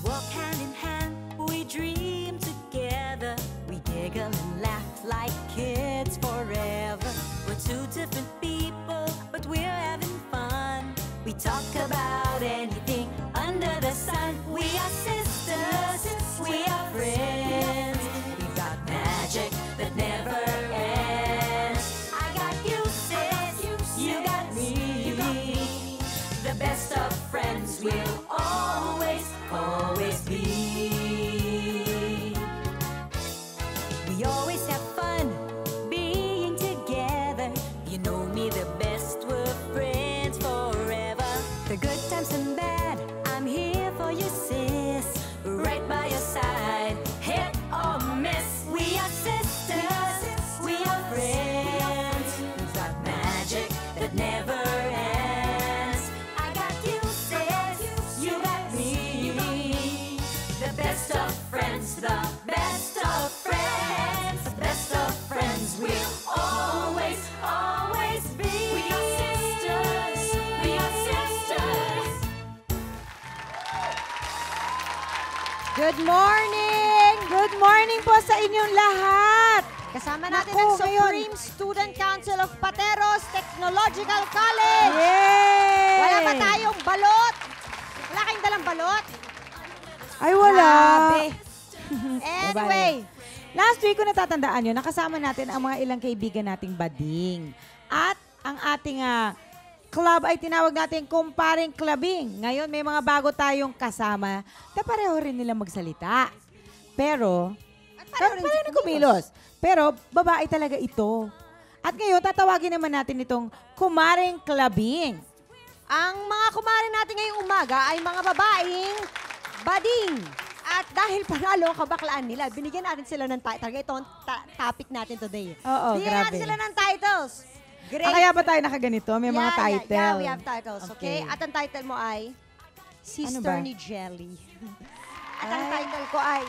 walk hand in hand, we dream together. We giggle and laugh like kids forever. We're two different people, but we're having fun. We talk about anything under the sun. We are sisters, we are friends. We've got magic that never ends. I got you, sis, you got me. The best of friends will always, always be. We always have fun being together. You know me the best, we're friends forever. The good times and bad, I'm here for you, sis. Right by your side, hit or miss. We are sisters, we are friends. We've got magic that never ends. I got you, sis, you got me. The best of friends, the best of friends. The best of friends will always, always be. We are sisters, we are sisters. Good morning! Good morning po sa inyong lahat! Kasama natin Naku, ang ngayon. Supreme Student Council of Pateros Technological College. Yay! Wala ba tayong balot? Wala kayong dalang balot? Ay, wala! Grabe. Anyway, Last week, kung natatandaan nyo, nakasama natin ang mga ilang kaibigan nating bading. At ang ating club ay tinawag natin Kumparing Clubbing. Ngayon, may mga bago tayong kasama na pareho rin nilang magsalita. Pero, pareho rin kumilos. Pero, babae talaga ito. At ngayon, tatawagin naman natin itong Kumaring Clubbing. ang mga kumare natin ngayong umaga ay mga babaeng bading. At dahil panalo ang kabaklaan nila, binigyan natin sila ng title. Ito ang topic natin today. Oo, Binigyan grabe. natin sila ng titles. Great. Kaya ba tayo nakaganito? May mga title. Yeah, we have titles, okay? Okay. At ang title mo ay Sister ba? ni Jelly. At ang title ko ay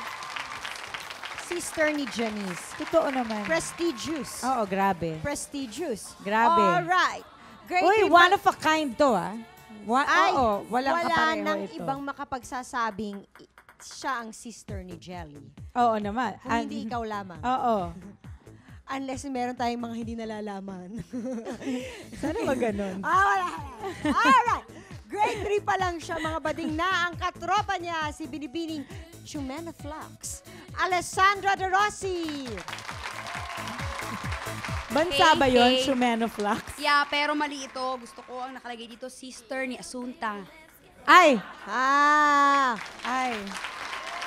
Sister ni Janice. Totoo naman. Prestigious. Oo, grabe. Prestigious. Grabe. Alright. Great. Uy, Feedback. one of a kind to, Ay, oo, walang wala kapareho nang ito. ibang makapagsasabing siya ang sister ni Jelly. Oo naman. Kung hindi ikaw lamang. Oo. Unless meron tayong mga hindi nalalaman. Sana ba ganun? Wala. Alright. Grade 3 pa lang siya, mga bading na. Ang katropa niya, si Binibining Chumena Flux. Alessandra De Rossi. Bansa ba yun, Hey. Shumenoflux? Yeah, pero mali ito. Gusto ko ang nakalagay dito, sister ni Asunta. Ay! Ay.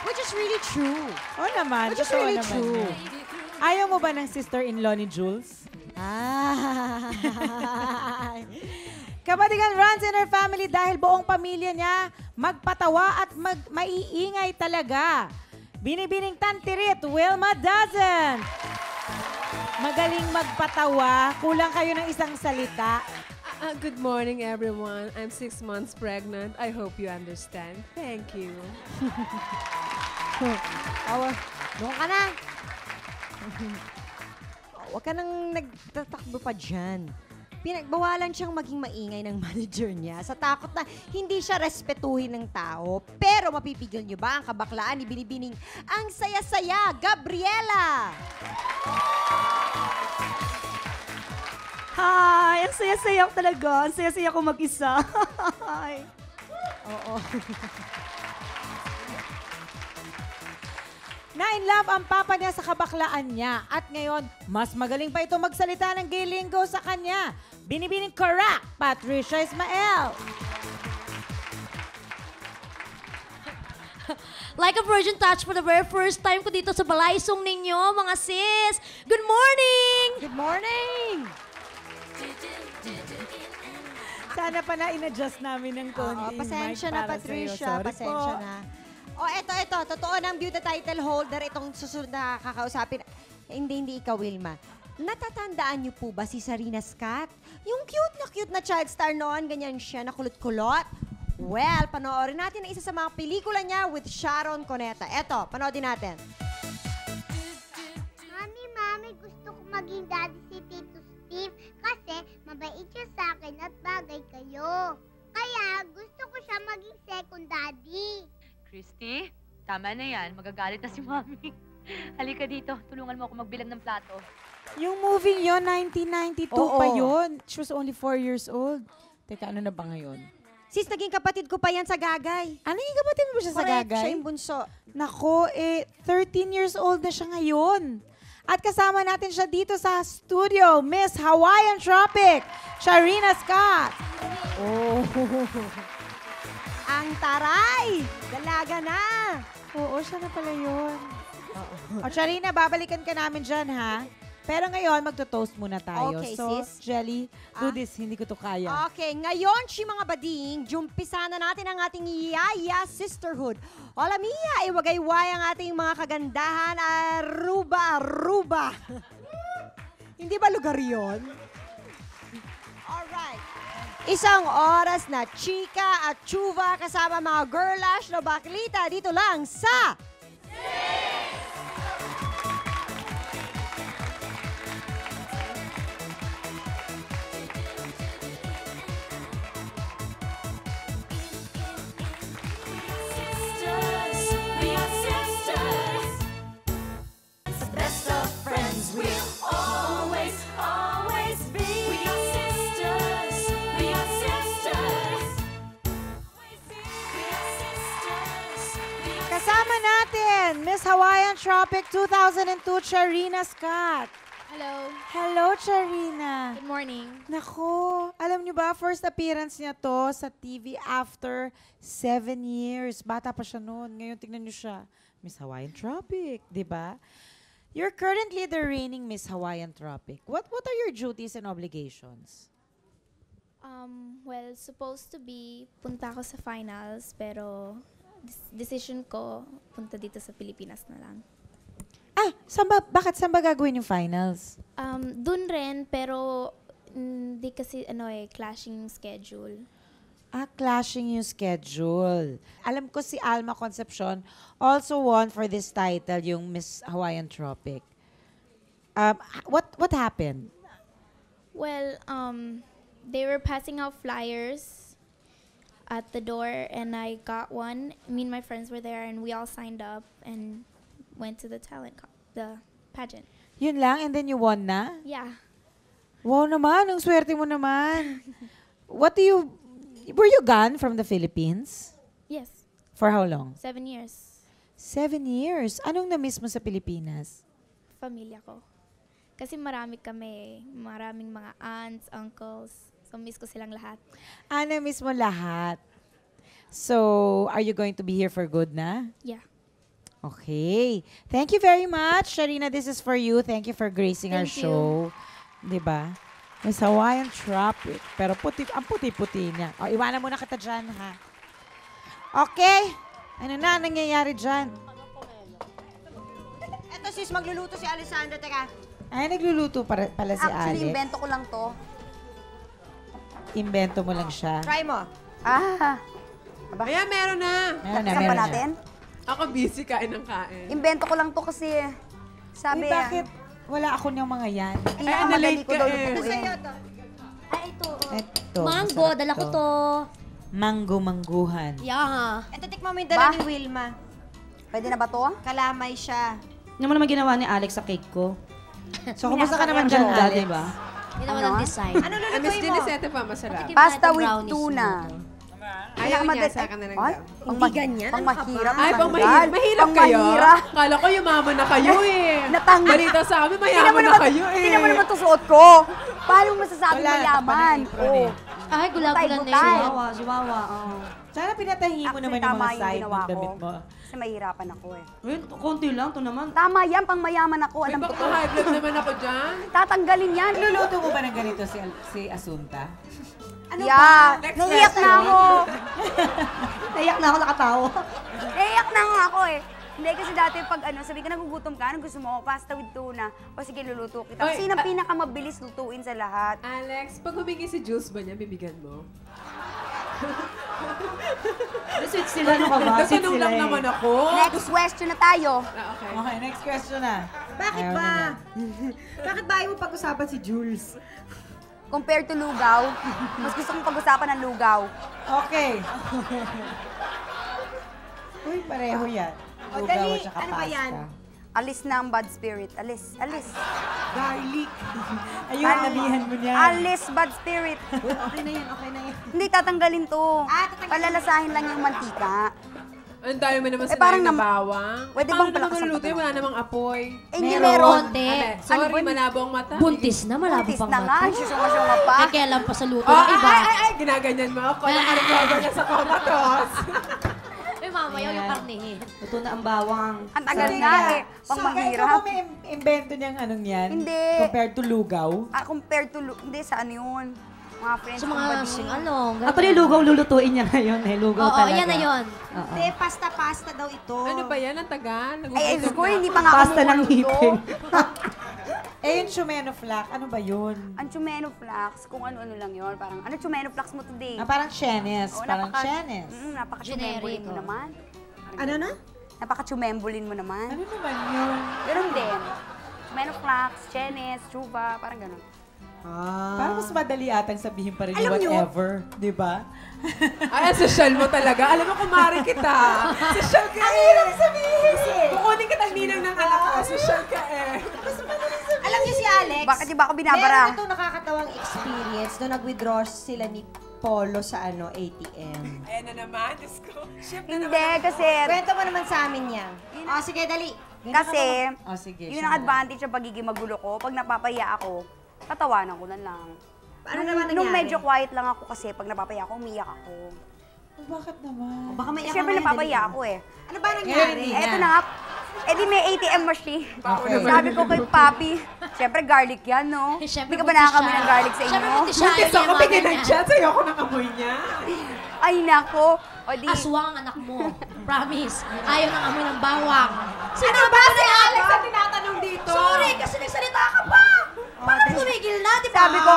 Which is really true. Oo naman. Which is totoo really naman true. yan. Ayaw mo ba ng sister-in-law ni Jules? Kabadigan runs in her family dahil buong pamilya niya magpatawa at maiingay talaga. Binibining Tantirit, Wilma doesn't. Magaling magpatawa. Kulang kayo ng isang salita. Good morning, everyone. I'm 6 months pregnant. I hope you understand. Thank you. Doon ka na. Huwag ka nang nagtatakbo pa dyan. Pinagbawalan siyang maging maingay ng manager niya sa takot na hindi siya respetuhin ng tao. Pero mapipigil niyo ba ang kabaklaan ni Binibining ang saya-saya, Gabriela? Hi! Ang saya-saya ko talaga. Ang saya-saya ko mag-isa. Hi! Oo. Na-in-love ang papa niya sa kabaklaan niya. At ngayon, mas magaling pa ito magsalita ng gay lingo sa kanya. Binibining correct, Patricia Ismael. Like a virgin touch for the very first time ko dito sa balaysong ninyo, mga sis. Good morning! Good morning! Sana pa na in-adjust namin ng konti. Pasensya na, Patricia. Pasensya na. Eto. Totoo ng beauty title holder itong susunod na kakausapin. Hindi ikaw, Wilma. Natatandaan niyo po ba si Sarina Scott? Yung cute na child star noon, ganyan siya, nakulot-kulot. Well, panoorin natin ang isa sa mga pelikula niya with Sharon Cuneta. Eto, panoodin natin. Mami, gusto ko maging daddy si Tito Steve kasi mabait siya sa akin at bagay kayo. Kaya gusto ko siya maging second daddy. Christy, tama na yan. Magagalit na si Mami. Halika dito. Tulungan mo ako magbilang ng plato. Yung movie yon 1992 Oo. pa yon. She was only 4 years old. Teka, ano na ba ngayon? Sis, naging kapatid ko pa yan sa Gagay. Ano yung kapatid mo siya sa Correct, Gagay? siya yung bunso. Nako, 13 years old na siya ngayon. At kasama natin siya dito sa studio, Miss Hawaiian Tropic, Sharina Scott. Oh. Ang taray! Dalaga na! Oo, siya na pala yun. O, Sharina, babalikan ka namin dyan, ha? Pero ngayon, magto-toast muna tayo. Okay, so, sis. Jelly, do this. Hindi ko to kaya. Okay, ngayon, mga bading, jumpisa na natin ang ating Yaya Sisterhood. Hola Mia, iwagayway ang ating mga kagandahan, Aruba. Hindi ba lugar yun? Alright. Isang oras na chika at chuva kasama mga girlash na baklita dito lang sa... Best of friends, we'll always, always be. We are sisters, we are sisters. We are sisters, we are Kasama natin, Miss Hawaiian Tropic 2002, Sharina Scott. Hello. Hello, Sharina. Good morning. Nako, alam niyo ba, first appearance niya to sa TV after 7 years. Bata pa siya noon. Ngayon, tingnan niyo siya. Miss Hawaiian Tropic, di ba? You're currently the reigning Miss Hawaiian Tropic. What are your duties and obligations? Well, supposed to be punta ako sa finals, pero decision ko punta dito sa Pilipinas na lang. Ah, bakit saan ba gagawin yung finals? Dun rin, pero hindi kasi clashing schedule. Ah, clashing yung schedule. Alam ko si Alma Concepcion also won for this title, yung Miss Hawaiian Tropic. What happened? Well, they were passing out flyers at the door, and I got one. Me and my friends were there, and we all signed up and went to the the pageant. Yun lang, and then you won na? Yeah. Wow naman, ang swerte mo naman. Were you gone from the Philippines? Yes. For how long? 7 years. 7 years. Anong na-miss mo sa Pilipinas? Pamilya ko. Kasi maraming mga aunts, uncles. So, miss ko silang lahat. Ah, na-miss mo lahat. So, are you going to be here for good na? Yeah. Okay. Thank you very much, Sharina. This is for you. Thank you for gracing our Thank you. show. Diba? Miss Hawaiian Tropic. Pero ang puti-puti niya. O, iwanan muna kita dyan, ha? Okay. Ano na nangyayari dyan? Eto sis, magluluto si Alessandra. Teka. Ay, nagluluto pala si Actually, Alex. invento ko lang to. Invento mo lang siya. Try mo. Ayan, meron na. Meron na, Saan meron pa na. natin? Ako busy kain ng kain. Invento ko lang to kasi sabi Bakit wala ako niyang mga yan? pinakamadali ko daw eh. lutuin. Ay, ito. Ito. Mango, masarap dala ko to. Mango-mangguhan. Yeah. Ito, tikman mo yung dala Ba? ni Wilma. Pwede na ba to? Kalamay siya. Ano mo naman ginawa ni Alex sa cake ko? So, kumusta ka naman dyan, Ganda, Alex? di ba? Yun naman ang design. Ano Ay, Miss lulutuin mo? Dinisete pa, masarap. Patikim Pasta natin with brownies tuna. mo. Ayaw niya, Pinakamadali- sa akin na lang Ay, daw. Hindi ganyan. Pang mahirap. Ay, pang natanggal. mahirap. Mahirap kayo? Pang-mahirap. Kala ko yumaman na kayo eh. Natanggal. Balita sa amin, mayaman na kayo eh. Tingnan mo naman to suot ko. Paano mo masasabi Wala, mayaman? nakapan na apron Ay, gula-gula na Tay-butay. yun. Chihuahua. Oh. Sana pinatahi mo naman yung mga side ng damit mo. Kasi mahirapan ako eh. Wait, konti lang. Ito naman. Tama yan, pang mayaman ako. May Alam ko baka to. high blood naman ako dyan. Tatanggalin yan. Luluto mo ba ng ganito si Asunta? Yeah. Next Naiyak na question. ako. Naiyak na ako nakatawa. Naiyak na nga ako eh. Hindi kasi dati pag sabi ka nagugutom ka, gusto mo pasta with tuna. O sige, luluto kita. Kasi Oy, yun ang pinakamabilis lutuin sa lahat. Alex, pag humingi si Jules ba niya, bibigyan mo? Sweet sila, ano ka ba? Sweet Natanong sila lang eh. naman ako. Next question na tayo. Okay. Okay, next question na. Bakit Ayaw ba? na niya. Bakit ba ayaw mo pag-usapan si Jules? Compared to lugaw, mas gusto kong pag-usapan ng lugaw. Okay. Uy, pareho yan. O, Lugaw dali. at saka Ano ba yan? pasta. Alis na ang bad spirit. Alis. Garlic. Ayun, nalihan mo niya. Alis bad spirit. Okay na yan, okay na yan. Hindi, tatanggalin to. Tatanggalin. Palalasahin lang yung mantika. Ang dami mo naman parang na bawang. Pwede Paano bang naman palakasan maluluto pa yun? Wala namang apoy. Hindi Meron. meron. Konti. Sorry, Ano ba? malabo ang mata. Buntis na, malabo Buntis pang na nga. mata. Susunga-sunga pa. Ay, kailan pa sa luto Oh, ng iba. ay, ginaganyan mo ako. Nakarecover na sa comatose. Ay, mamayaw yung karnihin. Luto na ang bawang. Ang tagal Sige nga nga. eh. Pang Ikaw mahirap. ba may invento niyang anong yan? Hindi. Compared to lugaw? Compared to, hindi, saan yun? Mga friends Sa kong mga bading. Actually, lugaw lulutuin niya ngayon eh. Lugaw Oo, talaga. yan na yun. Oo. Hindi, pasta-pasta daw ito. Ano ba yan? Ang tagal. Ay, ko, hindi pa nga Pasta ng kumukulo. ngipin. Eh, yung chumenoflac, ano ba yun? Ang chumenoflax, kung ano-ano lang yun. Parang, ano chumenoflax mo today? Parang chenes. Oo, Parang chenes. Napaka-chumembulin mo Generic, oh. naman. Ano na? Napaka-chumembulin mo naman. Ano naman yun? Ganun din. Chumenoflax, chenes, chuba, parang ganun. Parang mas madali atang sabihin pa rin yung Alam nyo- whatever. Di ba? Ay, ang social mo talaga. Alam mo, kumari kita. Social ka eh. Ang hirap sabihin. Kukunin kita ninang ng anak ko. Social ka eh. Alam niyo si Alex? Bakit niyo ba ako binabara? Meron itong nakakatawang experience nung nag-withdraw sila ni Polo sa ATM. Ayan na naman. Diyos ko. Chef na Hindi, kasi... Kwento mo naman sa amin yan. O, sige, dali. Kasi, Oh, sige. yun ang advantage sa pagiging magulo ko. Pag napapaya ako, tatawanan ko na lang. Ano naman Nung nangyari? medyo quiet lang ako kasi pag napapaya ako, umiyak ako. Bakit naman? Baka may Siyempre napapaya ako eh. Ano ba nangyari? Ngayon, Eto na nga. Eh di may ATM machine. Okay. Sabi ko kay Papi, siyempre garlic yan, no? Siyempre, Hindi ka ba buntis nakakami siya. ng garlic sa Siyempre, inyo? buntis siya. Buntis Ayaw ako. niya yung Tingin mga ng chat. Sa'yo ako ng amoy niya. Ay nako. O di, Aswang ang anak mo. Promise. Ayaw ng amoy ng bawang. Ano ba si Alex na tinatanong dito? Sorry, kasi nagsalita ka pa. Bakit tumigil na, di ba? sabi ko,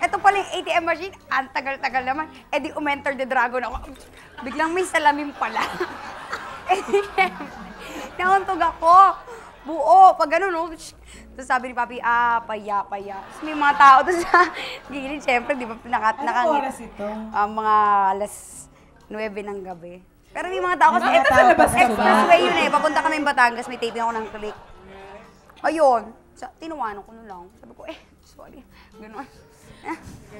eto pala yung ATM machine, ang tagal-tagal naman. Eh di umenter the dragon ako. Biglang may salamin pala. Eh di, nauntog ako. Buo, pag gano'n, no? Tapos sabi ni Papi, paya. Tapos may mga tao doon sa gilid. Siyempre, di ba, Anong oras ito? Mga alas 9 ng gabi. Pero may mga tao kasi, Mga tao pa sa expressway yun eh. Papunta kami ng Batangas, may taping ako ng click. Ayun, tinuwanan ko na lang. Sabi ko, sorry. Gano'n.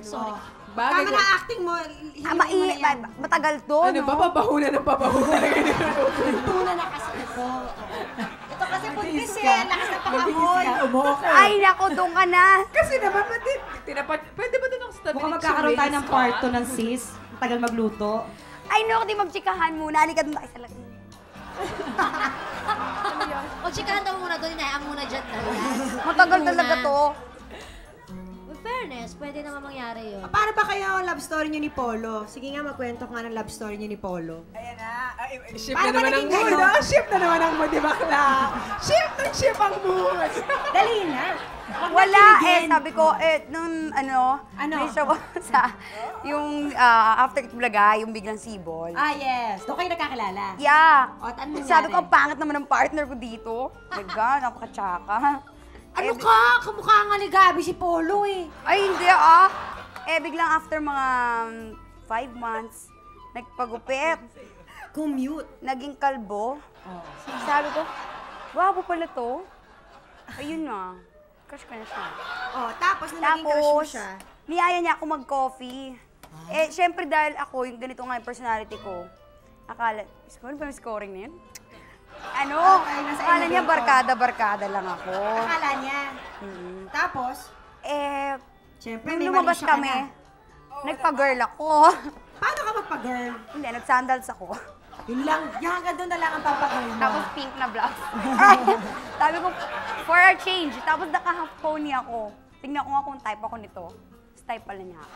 Sorry. Bagay Tama ko. na acting mo. Matagal to, Ano ba? Pabahunan ng pabahunan. Tuna na kasi ito. Ito kasi buntis eh. Ang lakas na pangamoy. Umuok Ay, naku, doon ka na. Kasi naman, pwede ba doon ako sa tabi Mukhang ng magkakaroon tayo ng chorizo? part 2 ng sis. Tagal magluto. Ay, no, di magtsikahan muna. Halika doon tayo sa laki. O, chikahan daw muna doon. Inayaan muna dyan na. Matagal talaga to. With fairness, pwede naman mangyari yun. Paano ba kayo love story niyo ni Polo? Sige nga, magkwento ka nga ng love story niyo ni Polo. Ayan na. Ship Paano na naman ba ang naging mood. kayo? Ship na naman ang mood, di ba, Kla? Ship ang mood. Dali na. Wala sabi ko, nung may show ko sa, yung after Itbulaga, yung biglang sibol. Yes. Doon kayo nagkakilala. Yeah. O, at ano nangyari? Sabi ko, ang pangit naman ng partner ko dito. My God, napaka-tsaka. Ano ka? Kamukha nga ni Gabi si Polo eh. Ay, hindi biglang after mga 5 months, nagpagupit. Commute. Naging kalbo. Sabi ko, wapo pala to. Ayun na. Crush ko na siya. Tapos nung naging crush mo siya. niyaya niya ako mag-coffee. Syempre dahil ako, yung ganito nga yung personality ko, akala, ano ba yung scoring na yun? Akala niya barkada lang ako. Akala niya. Tapos? Siyempre, nung may lumabas mali siya kami, ka nagpa-girl ako. Paano ka magpa-girl? Hindi, nag-sandals ako. Yun lang. Yung hanggang doon na lang ang papakay mo. Tapos pink na blouse. Sabi ko, for a change. Tapos naka-half pony ako. Tingnan ko nga kung type ako nito. Tapos type pala niya ako.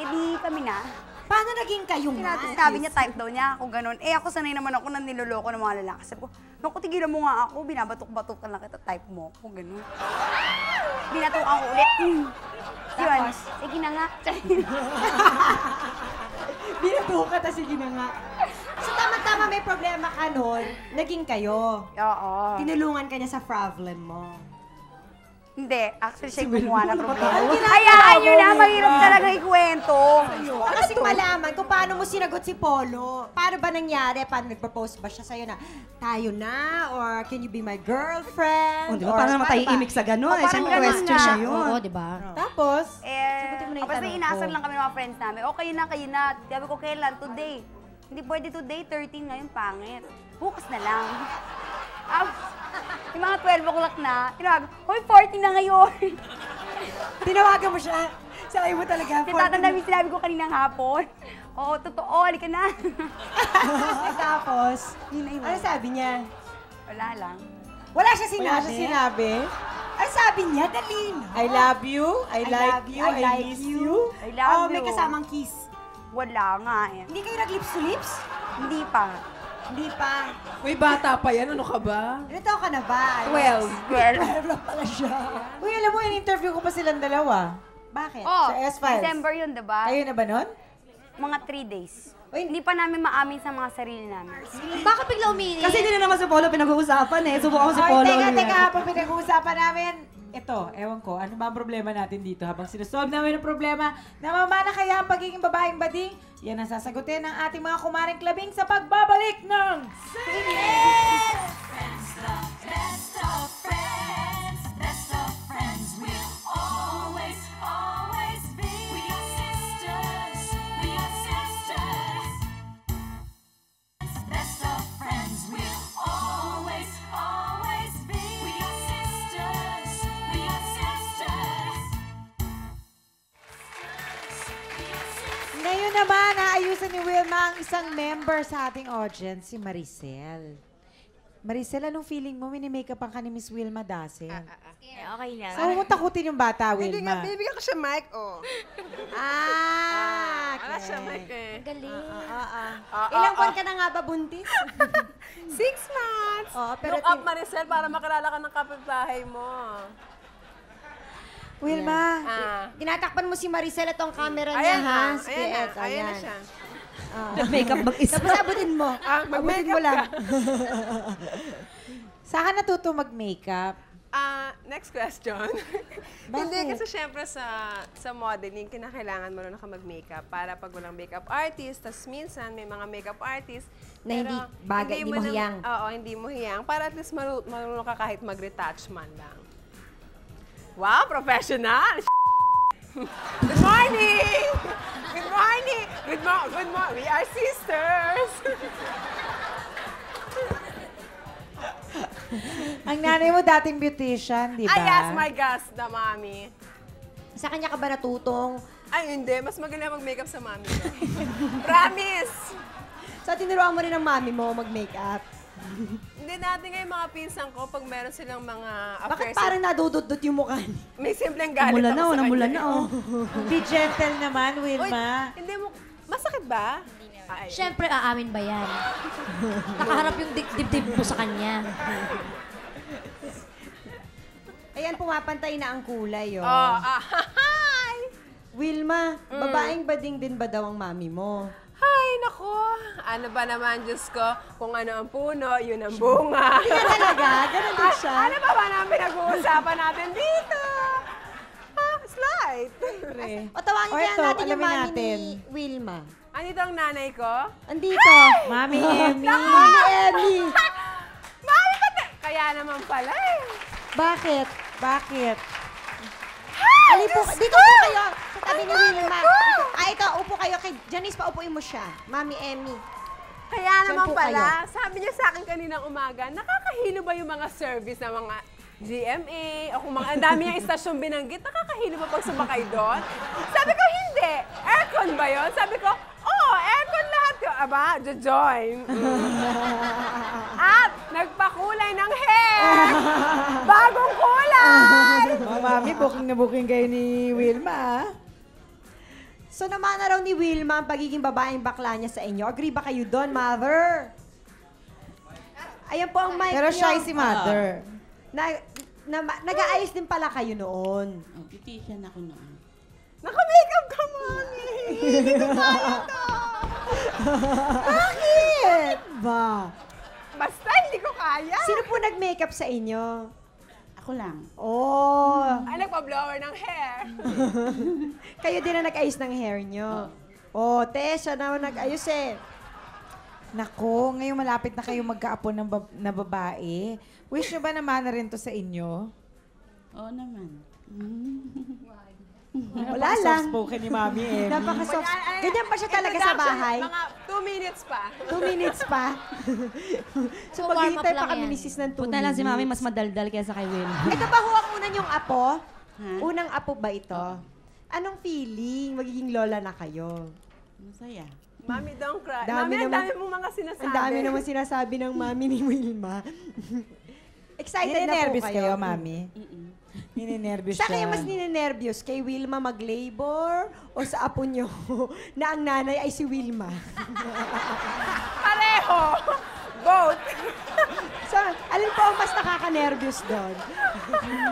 Di kami na. Paano naging kayo nga? Sinabi niya, type daw niya ako, ganun. Ako sanay naman ako na niloloko ng mga lalaki. Sabi ko, naku, tigilan mo nga ako, binabatok-batukan lang kita, type mo ako, ganun. Binatukan ko ulit. Yun, sige na nga. Binatukan ta, sige na nga. So tama-tama may problema ka nun, naging kayo. Oo. Tinulungan ka niya sa problem mo. Hindi, actually siya yung gumawa ng problema. Hayaan nyo na, mahirap talaga ikwento. Kasi malaman naman kung paano mo sinagot si Polo. Paano ba nangyari? Paano nag-propose ba siya sa'yo na tayo na? Or can you be my girlfriend? O, di ba? Or Paano naman tayo paano ba? imik sa gano'n? O, parang Siyempre, ganun question nga. na yun. Oo, di ba? Tapos, Sagutin mo na yung Basta tanong inasar ko. lang kami ng mga friends namin. O, kayo na. Sabi ko, kailan? Today. Hindi pwede today, 13 ngayon, pangit. Bukas na lang. Yung mga 12 o'clock na, tinawag, hoy, 40 na ngayon. Tinawagan mo siya. Sabi mo talaga. Natatanda mo yung sinabi ko kaninang hapon. Oo, totoo, halika na. Tapos, Yun na yun. ano sabi niya? Wala lang. Wala siya sinabi. wala siya sinabi. Ano sabi niya? Dali na. I love you, I like you, I like miss you. you. I love May you. kasamang kiss. Wala nga eh. Hindi kayo nag-lips to lips? Hindi pa. Hindi pa. Uy, bata pa yan. Ano ka ba? Ilan taon ka na ba? 12. 12 lang pala siya. Uy, alam mo, in-interview ko pa silang dalawa. Bakit? Oh, Sa S-Files. December yun, diba? Kayo na ba nun? Mga 3 days. Hindi pa namin maamin sa mga sarili namin. Bakit bigla umiinis? Kasi hindi na naman si Polo pinag-uusapan eh. Subukan ko si Ay, Polo. teka, ulit. teka, habang pinag-uusapan namin, ito, ewan ko, ano ba ang problema natin dito? Habang sinusolve namin ang problema, namamana kaya ang pagiging babaeng bading? Yan ang sasagutin ng ating mga kumaring klabing sa pagbabalik ng Ngayon naman, naayusan ni Wilma ang isang member sa ating audience, si Maricel. Maricel, anong feeling mo? Mini-makeup ang ka ni Miss Wilma Dassel. Okay lang. So, huwag mo takutin yung bata, Hindi nga, Wilma. bibigyan ko siya mic, oh. Wala siya mic eh. Galing. Ilang buwan ka na nga ba buntis? 6 months! Oo, pero Look up, Maricel, para makilala ka ng kapitbahay mo. Wilma, Tinatakpan mo si Maricel at ang camera niya, Ayan ha? na, Sige, ayan na, eto, ayan na ayan. siya. Makeup mag-isa. Tapos abutin mo. Abutin Mag-makeup mo lang. ka. saan ka natuto mag-makeup? Next question. Hindi, kasi syempre sa modeling, kinakailangan mo na mag-makeup para pag walang makeup artist, tas minsan may mga makeup artist Na hindi bagay, hindi mo hiyang. Oo, hindi mo hiyang. Para at least marunong ka kahit mag-retouch man lang. Wow, professional! Good morning! Good morning! Good morning! We are sisters! Ang nanay mo dating beautician, di ba? Yes, my gosh, the mommy. Sa kanya ka ba natutong? Ay, hindi. Mas magaling mag-makeup sa mami ko. Promise! So, tinuruan mo rin ang mami mo mag-makeup. Hindi natin ngayon mga pinsan ko, pag meron silang mga Bakit affairs, parang nadudot-dot yung mukha niya? may simpleng galit Namula na, ako sa namula kanya. na, oh. Be gentle naman, Uy, Wilma. hindi mo, masakit ba? Ay, Siyempre, aamin ba yan? Nakaharap yung dibdib mo sa kanya. Ayan, pumapantay na ang kulay, oh. hi! Wilma, babaeng bading din ba daw ang mami mo? Ay, nako. Ano ba naman, Diyos ko? Kung ano ang puno, yun ang bunga. Hindi talaga, ganun din siya. Ano ba naman pinag-uusapan natin dito? Slide. O tawagin O, kaya eto, natin yung alamin mami natin. ni Wilma. Andito ang nanay ko? Andito. Mami Emmy. Mami Emmy. Mami, kaya naman pala eh. Bakit? Bakit? Dito po kayo sa tabi ni Wilma. Dito. Ito, upo kayo. Kay Janice, paupuin mo siya. Mami Emmy. Kaya Saan naman po pala, sabi niya sa akin kaninang umaga, nakakahilo ba yung mga service ng mga GMA o kung mga ang dami niyang istasyong binanggit, nakakahilo ba pag sumakay doon? Sabi ko, hindi. Aircon ba yun? Sabi ko, aircon lahat yun. Aba, join. At nagpakulay ng hair. Bagong kulay. Mga mami, booking na booking kayo ni Wilma, ah. So naman na raw ni Wilma ang pagiging babaeng bakla niya sa inyo. Agree ba kayo doon, mother? Ayan po ang mic Pero niyo. shy si mother. Nag-aayos din pala kayo noon. Beautician ako noon. Naka-makeup ka, mami. Hindi ko kaya to. Bakit ba? Basta hindi ko kaya. Sino po nag-makeup sa inyo? Ako lang. Oh. Ay, nagpa-blower ng hair. Kayo din na nag-ayos ng hair nyo. Oh, te, siya naman nag-ayos eh. Nako, ngayon malapit na kayo magkaapo ng na babae. Wish nyo ba naman na rin to sa inyo? Oo naman. Wala lang. Soft-spoken ni Mami Emmy. Napaka-soft. Ganyan pa siya talaga sa bahay. Mga 2 minutes pa. 2 minutes pa. So, maghihintay pa kami ni sis ng 2 minutes. Punta lang si Mami mas madaldal kaysa kay Will. Ito ba ho ang unang yung apo? Ha? Unang apo ba ito? Anong feeling? Magiging lola na kayo? Masaya. Mami, don't cry. Dami Mami, ang naman- dami mong mga sinasabi. Ang dami naman sinasabi ng mami ni Wilma. Excited na po Ninenervyos kayo? kayo, Mami? Ninenervyos Saan kayo siya. mas ninenervyos? Kay Wilma mag-labor o sa apo nyo na ang nanay ay si Wilma? Pareho! Both! So, alin po ang mas nakaka-nervyos doon?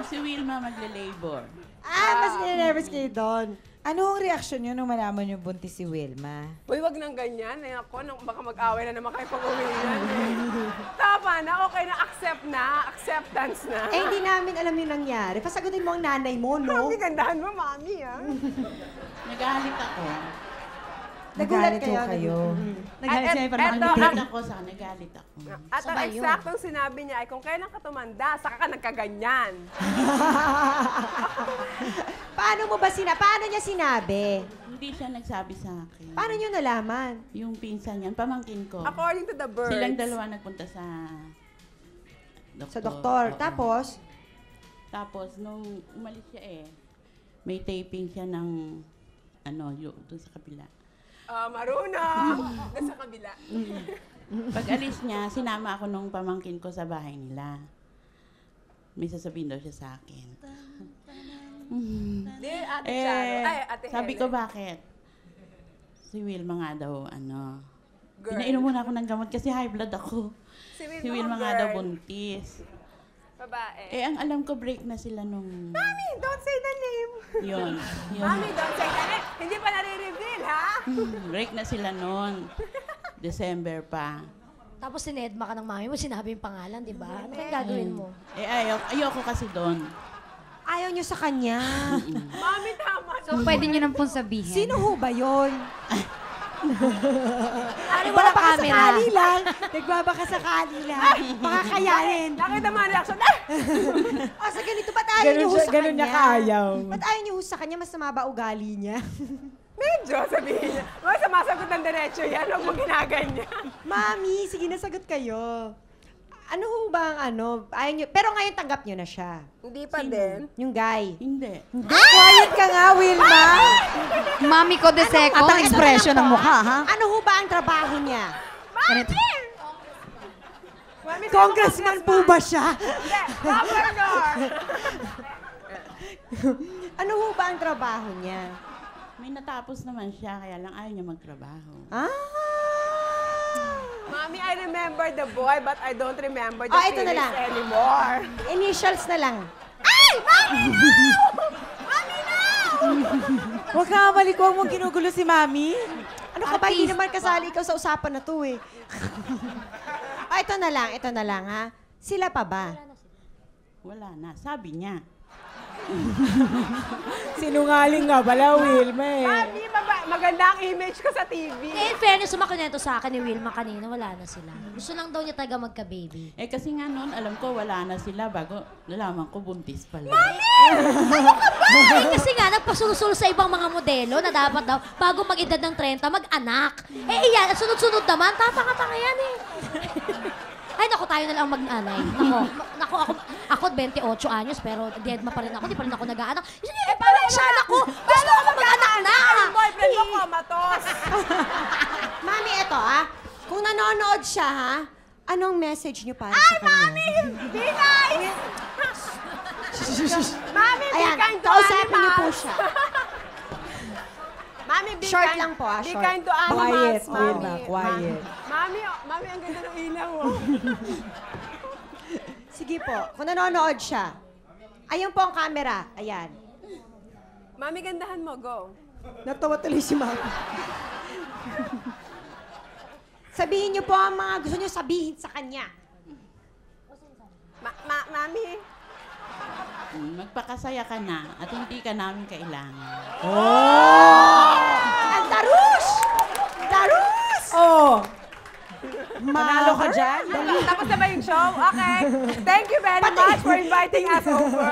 Si Wilma magle-labor. Mas ninenervyos kayo doon. Ano ang reaksyon nyo nung malaman nyo buntis si Wilma? Uy, wag nang ganyan. Eh, ako, baka mag-away na naman kayo pag-uwi yan. Tama na, okay na, accept na, acceptance na. Eh, hindi namin alam yung nangyari. Pasagutin mo ang nanay mo, no? Mami, gandahan mo, Mami, ah. Nagalit ako. Nagulat Nagalit ho kayo. Nagalit siya para eto, makangiti. Ako sa nagalit ako. At ang eksaktong sinabi niya ay kung kailan ka tumanda, saka ka nagkaganyan. Paano niya sinabi? Hindi siya nagsabi sa akin. Paano niyo nalaman? Yung pinsan niyan, pamangkin ko. According to the birds. Silang dalawa nagpunta sa doktor. Sa doktor. Oo. Tapos? Nung umalis siya may taping siya ng doon sa kabila. Marunong! Doon sa kabila. Pag alis niya, sinama ako nung pamangkin ko sa bahay nila. May sasabihin daw siya sa akin. Dear Ate Charo. Ay, Ate Sabi Helen. ko, bakit? Si Wilma nga daw, Girl. Pinainom muna ako ng gamot kasi high blood ako. Si Wilma nga girl. daw buntis. Babae. Ang alam ko, break na sila nung... Mami, don't say the name. Yun. Mami, don't say the name. Hindi pa nare-reveal, ha? Break na sila noon. December pa. Tapos sinedma ka ng mami mo, sinabi yung pangalan, di ba? Ano kayang gagawin mo? Ayoko kasi doon. Ayaw niyo sa kanya. Mami, tama. So, pwede niyo nang pong sabihin. Sino ho ba yun? Ano wala camera? Nagbabaka sakali lang. Nagbabaka sakali lang. Baka kayanin. Nakita mo ang reaction. Sa ganito, ba't ayaw niyo ho sa kanya? Ganun niya kaayaw. Ba't ayaw niyo ho sa kanya? Mas namaba ugali niya. Medyo, sabihin niya. Mga sumasagot ng diretso yan. Huwag mo ginaganyan. Mami, sige, nasagot kayo. Ano ho ba ang ayaw niyo? Pero ngayon tanggap niyo na siya. Hindi pa din. Yung guy. Hindi. Quiet ka nga, Wilma! Mami ko de seco. At ang expression ng mukha, ha? Ano ho ba ang trabaho niya? Ganito. Mami, Congressman po ba siya? Hindi, governor! Ano ho ba ang trabaho niya? May natapos naman siya, kaya lang ayaw niya magtrabaho. Mami, I remember the boy, but I don't remember the Ito na lang. feelings anymore. Initials na lang. Huwag ka nga malikuwang mong ginugulo si Mami. Ano ka ba? Hindi naman kasali ikaw sa usapan na to eh. Ito na lang ha. Sila pa ba? Wala na. Sabi niya. Sinungaling nga pala, Wilma eh. Mami, maganda ang image ko sa TV. In fairness, sumakunento sa akin ni Wilma kanina, wala na sila. Gusto lang daw niya taga magka-baby. Kasi nga noon, alam ko wala na sila bago nalaman ko buntis pala. Kasi nga, nagpasusul sa ibang mga modelo na dapat daw, bago mag-edad ng 30, mag-anak. Iyan, sunod-sunod naman, tatanga-tanga yan eh. Ay, naku, tayo na lang mag-anay. Ako 28 anyos, pero dead ma pa rin ako, di pa rin ako nag-aanak. Parang siya anak ko, gusto ako mag-anak na! Yung boyfriend mo komatos. Mami, ito kung nanonood siya anong message niyo para sa kanya? Mami, be nice! Mami, be Ayan, kind to kausapin niyo po animals. siya. Mami, be Short kind. lang po, Be short. kind to animals, Quiet, Mami. Wilma, quiet. Mami, ang ganda ng ilaw. Sige po, kung nanonood siya. Ayun po ang camera. Ayan. Mami, gandahan mo. Go. Natawa tuloy si Mami. Sabihin niyo po ang mga gusto niyo sabihin sa kanya. Mami, Magpakasaya ka na at hindi ka namin kailangan. Ang tarush! Manalo ka dyan. Tapos na ba yung show? Okay. Thank you very much for inviting us over.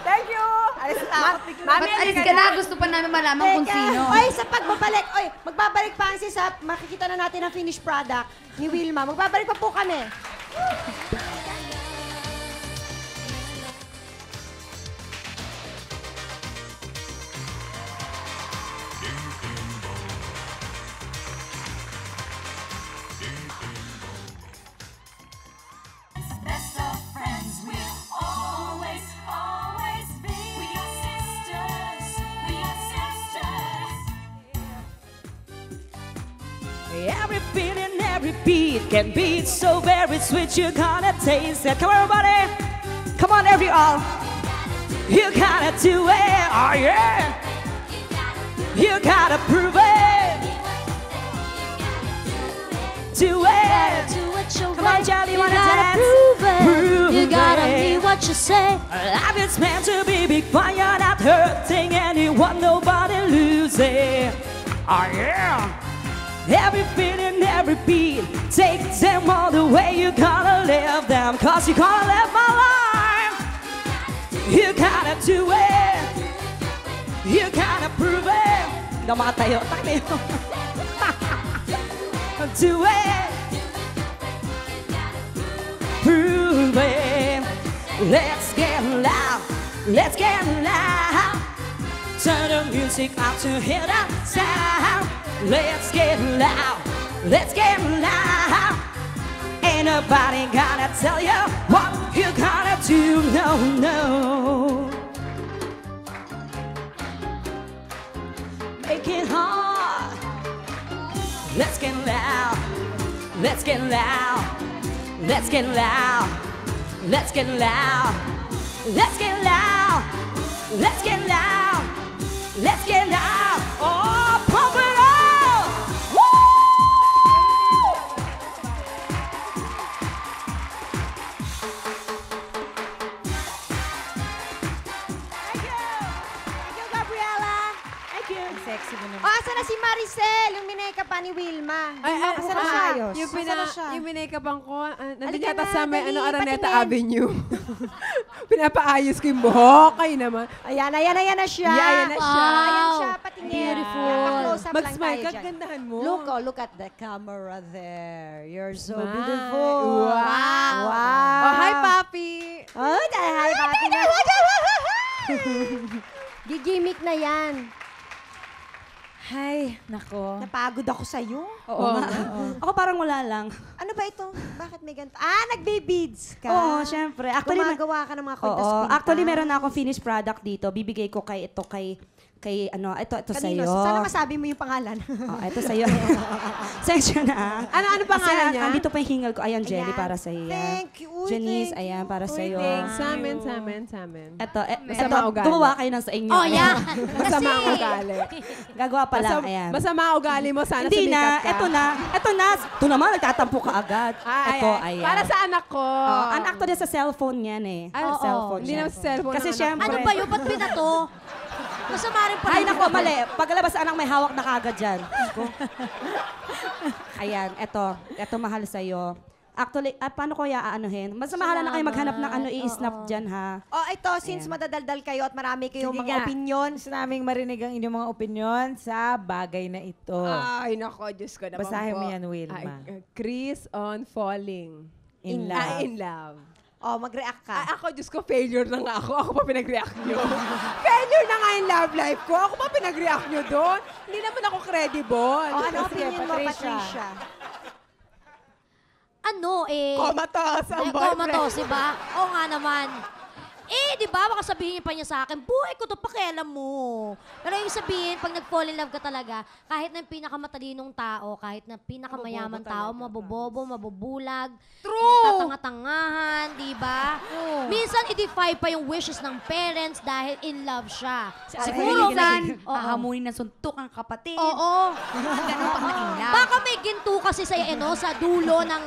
Thank you. Alis na. Mami, Alis ka na. Gusto pa namin malaman kung sino. Oy, sa pagbabalik, magbabalik pa ang sis, makikita na natin ang finished product ni Wilma. Magbabalik pa po kami. Best of friends, we'll always, always be. We are sisters, we are sisters. Every beat and every beat can be so very sweet. You gotta taste it. Come on, everybody. Come on, every all. You gotta do it. Oh yeah. You gotta prove it. Do it. Come on, Jelly, wanna dance? Prove You gotta it. mean what you say. Life is meant to be big fun. You're not hurting anyone. Nobody losing. Oh yeah. Every beat and every beat, take them all the way. You gotta live them, cause you gotta live my life. You gotta do it. You gotta prove it. Namatayo, tayo. Do it. Prove it. Let's get loud. Let's get loud. Turn the music up to hear the sound. Let's get loud, let's get loud. Ain't nobody gonna tell you what you gotta do, no, no. Make it hard. Let's get loud, let's get loud. Let's get loud, let's get loud. Let's get loud, let's get loud. Let's get loud, oh, pump it up! Woo! Thank you, Gabriela. Thank you. Sexy mo naman. O, asa na si Maricel, yung mineka pa ni Wilma? Asa na siya? Yung binake-upan ko, nandun Halika yata na, sa may dali, Araneta patingin. Avenue. Pinapaayos ko yung buhok. Ay naman. Ayan na siya. Yeah, ayan na siya. Ayan siya, patingin. Beautiful. Pa-close up lang Mag-smile tayo ka, dyan. gandahan mo. Look at the camera there. You're so Smile. beautiful. Wow. Wow. Oh, hi, Papi. Oh, hi, Papi na. Gigimik na yan. Hay, nako. Napagod ako sa'yo. Oo nga. Ako parang wala lang. Ano ba ito? Bakit may ganito? Nagbe-beads ka. Oo, syempre. Actually, Gumagawa ka ng mga Oo, kwintas-kwintas. actually meron na akong finished product dito. Bibigay ko kay ito Kanino? sa'yo. Sana masabi mo yung pangalan. Oh, ito sa'yo. Sensya na. Ano pangalan niya? Andito pa yung hingal ko. Ayan, Jelly, Ayan. para sa'yo. Thank you. Uy, Janice, thank ayan, you. para sa'yo. Sa amin. Ito, Masama ugali. gumawa kayo ng sa inyo. Oh, yeah. Masama ang ugali. Gagawa pa lang, ayan. Masama ang ugali mo, sana Hindi sumikat na, ka. ito na. Ito naman, nagtatampo ka agad. Ito, ayan. Para sa anak ko. Anak to din sa cellphone yan eh. Oo. Cellphone Hindi siya. na sa cellphone Kasi ng anak syempre. Ano ba yun? Ba't pinato? Masama rin pala. Ay, nako, mali. Pagkalabas anak, may hawak na kagad dyan. Ayan, eto mahal sa'yo. Actually, paano ko aanuhin? Mas mahala na kayo maghanap ng i-snap dyan, ha? Ito, since madadaldal kayo at marami kayong Sige mga nga. opinion. Gusto naming marinig ang inyong mga opinion sa bagay na ito. Ay, nako, Diyos ko naman Basahin po. mo yan, Wilma. Chris on falling. In love. In love. Mag-react ka. Ako, Diyos ko, failure na nga ako. Ako pa pinag-react nyo. Failure na nga yung love life ko. Ako pa pinag-react nyo doon. Hindi naman ako credible. Ano opinion mo, Patricia? Comatose ang boyfriend. Comatose, diba? Oo nga naman. Di ba, baka sabihin pa niya sa akin, buhay ko to, pakialam mo. Pero yung sabihin, pag nag-fall in love ka talaga, kahit na yung pinakamatalinong tao, kahit na pinakamayaman tao, mabobobo, mabubulag, tatanga-tangahan, di ba? Minsan, i-defy pa yung wishes ng parents dahil in love siya. Siguro minsan, hahamunin na suntok ang kapatid. Oo. Ganun pag na-inlove. Baka may ginto kasi sa sa dulo ng,